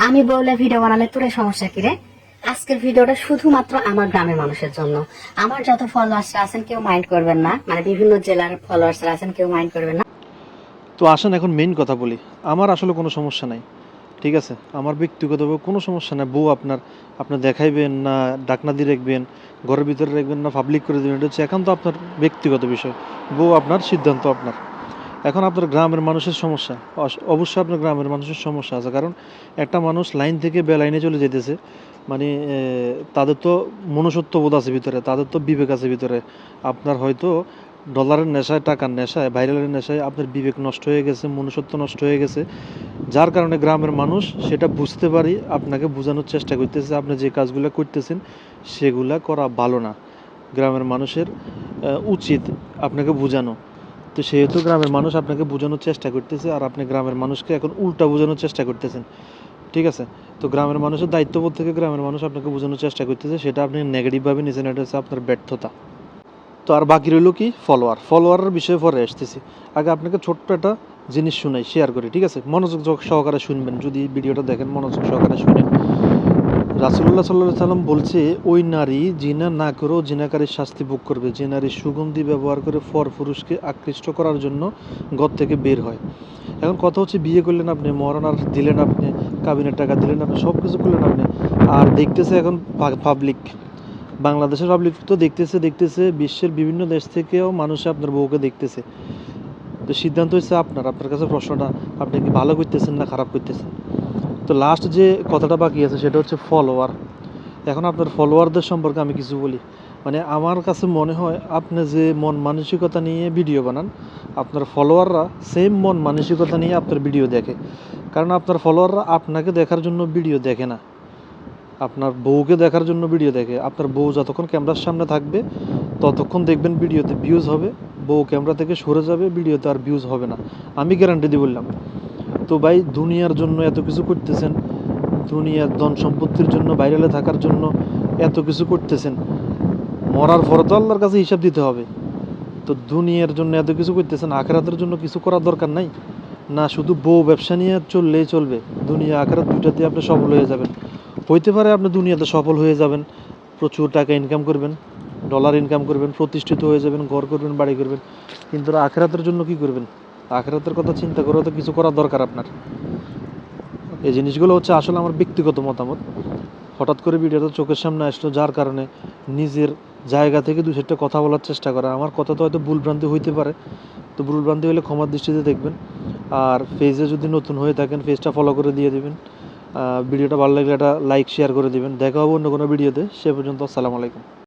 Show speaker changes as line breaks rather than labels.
আমি বলে ভিডিও বানালে তোর সমস্যা কি রে? আজকের ভিডিওটা শুধুমাত্র আমার গ্রামের মানুষের জন্য। আমার যত ফলোয়ার্সরা আছেন কেউ মাইন্ড করবেন না, মানে বিভিন্ন জেলার ফলোয়ার্সরা আছেন কেউ মাইন্ড করবেন না।
তো আসেন এখন মেইন কথা বলি। আমার আসলে কোনো সমস্যা নাই, ঠিক আছে? আমার ব্যক্তিগতভাবে কোনো সমস্যা নাই। বউ আপনার দেখাইবেন না, ডাকনা দিয়ে রাখবেন, ঘরের ভিতরে রাখবেন না পাবলিক করে দেবেন, এটা হচ্ছে একান্ত আপনার ব্যক্তিগত বিষয়। বউ আপনার, সিদ্ধান্ত আপনার। এখন আপনার গ্রামের মানুষের সমস্যা, অবশ্যই আপনার গ্রামের মানুষের সমস্যা আছে। কারণ একটা মানুষ লাইন থেকে বেলাইনে চলে যেতেছে, মানে তাদের তো মনুষ্যত্ব বোধ আছে ভিতরে, তাদের তো বিবেক আছে ভিতরে। আপনার হয়তো ডলারের নেশায়, টাকার নেশায়, ভাইরালের নেশায় আপনার বিবেক নষ্ট হয়ে গেছে, মনুষ্যত্ব নষ্ট হয়ে গেছে, যার কারণে গ্রামের মানুষ সেটা বুঝতে পারি আপনাকে বোঝানোর চেষ্টা করতেছে আপনি যে কাজগুলো করতেছেন সেগুলা করা ভালো না। গ্রামের মানুষের উচিত আপনাকে বোঝানো। তো সেহেতু গ্রামের মানুষ আপনাকে বোঝানোর চেষ্টা করতেছে, আর আপনি গ্রামের মানুষকে এখন উল্টা বোঝানোর চেষ্টা করতেছেন, ঠিক আছে? তো গ্রামের মানুষের দায়িত্ববোধ থেকে গ্রামের মানুষ আপনাকে বোঝানোর চেষ্টা করতেছে, সেটা আপনি নেগেটিভভাবে নিয়েছেন, এটা হচ্ছে আপনার ব্যর্থতা। তো আর বাকি রইল কি? ফলোয়ারের বিষয়ে পরে আসতেছি। আগে আপনাকে ছোট্ট একটা জিনিস শুনাই, শেয়ার করি, ঠিক আছে? মনোযোগ সহকারে শুনবেন, যদি ভিডিওটা দেখেন মনোযোগ সহকারে শুনেন। রাসূলুল্লাহ সাল্লাল্লাহু আলাইহি সাল্লাম বলছে, ওই নারী জিনা না করেও জিনাকারীর শাস্তি ভোগ করবে যে নারী সুগন্ধি ব্যবহার করে পুরুষকে আকৃষ্ট করার জন্য ঘর থেকে বের হয়। এখন কথা হচ্ছে, বিয়ে করলেন আপনি, মহারণার দিলেন আপনি, কাবিনের টাকা দিলেন আপনি, সব কিছু করলেন আপনি, আর দেখতেছে এখন পাবলিক, বাংলাদেশের পাবলিক তো দেখতেছে বিশ্বের বিভিন্ন দেশ থেকেও মানুষ আপনার বউকে দেখতেছে। তো সিদ্ধান্ত হচ্ছে আপনার কাছে প্রশ্নটা, আপনি কি ভালো করতেছেন না খারাপ করতেছেন? তো লাস্ট যে কথাটা বাকি আছে সেটা হচ্ছে ফলোয়ার। এখন আপনার ফলোয়ারদের সম্পর্কে আমি কিছু বলি। মানে আমার কাছে মনে হয় আপনি যে মন মানসিকতা নিয়ে ভিডিও বানান, আপনার ফলোয়াররা সেম মন মানসিকতা নিয়ে আপনার ভিডিও দেখে। কারণ আপনার ফলোয়াররা আপনাকে দেখার জন্য ভিডিও দেখে না, আপনার বউকে দেখার জন্য ভিডিও দেখে। আপনার বউ যতক্ষণ ক্যামেরার সামনে থাকবে ততক্ষণ দেখবেন ভিডিওতে ভিউজ হবে, বউ ক্যামেরা থেকে সরে যাবে ভিডিওতে আর ভিউজ হবে না, আমি গ্যারান্টি দিয়ে বললাম। তো ভাই, দুনিয়ার জন্য এত কিছু করতেছেন, দুনিয়ার ধন সম্পত্তির জন্য, ভাইরালে থাকার জন্য এত কিছু করতেছেন, মরার পরে তো আল্লাহর কাছে হিসাব দিতে হবে। তো দুনিয়ার জন্য এত কিছু করতেছেন, আখেরাতের জন্য কিছু করার দরকার নাই না? শুধু বউ ব্যবসা নিয়ে চললেই চলবে? দুনিয়া আখেরাত দুইটাতে আপনি সফল হয়ে যাবেন। হইতে পারে আপনি দুনিয়াতে সফল হয়ে যাবেন, প্রচুর টাকা ইনকাম করবেন, ডলার ইনকাম করবেন, প্রতিষ্ঠিত হয়ে যাবেন, ঘর করবেন, বাড়ি করবেন, কিন্তু আখেরাতের জন্য কি করবেন? আখেরাতের কথা চিন্তা করে তো কিছু করার দরকার আপনার। এই জিনিসগুলো হচ্ছে আসলে আমার ব্যক্তিগত মতামত। হঠাৎ করে ভিডিওটা চোখের সামনে আসলো, যার কারণে নিজের জায়গা থেকে দু চারটা কথা বলার চেষ্টা করা। আমার কথা তো হয়তো ভুলভ্রান্তি হইতে পারে, তো ভুলভ্রান্তি হলে ক্ষমার দৃষ্টিতে দেখবেন। আর পেজে যদি নতুন হয়ে থাকেন পেজটা ফলো করে দিয়ে দেবেন। ভিডিওটা ভালো লাগলে একটা লাইক শেয়ার করে দিবেন। দেখা হবে অন্য কোনো ভিডিওতে। সে পর্যন্ত আসসালামু আলাইকুম।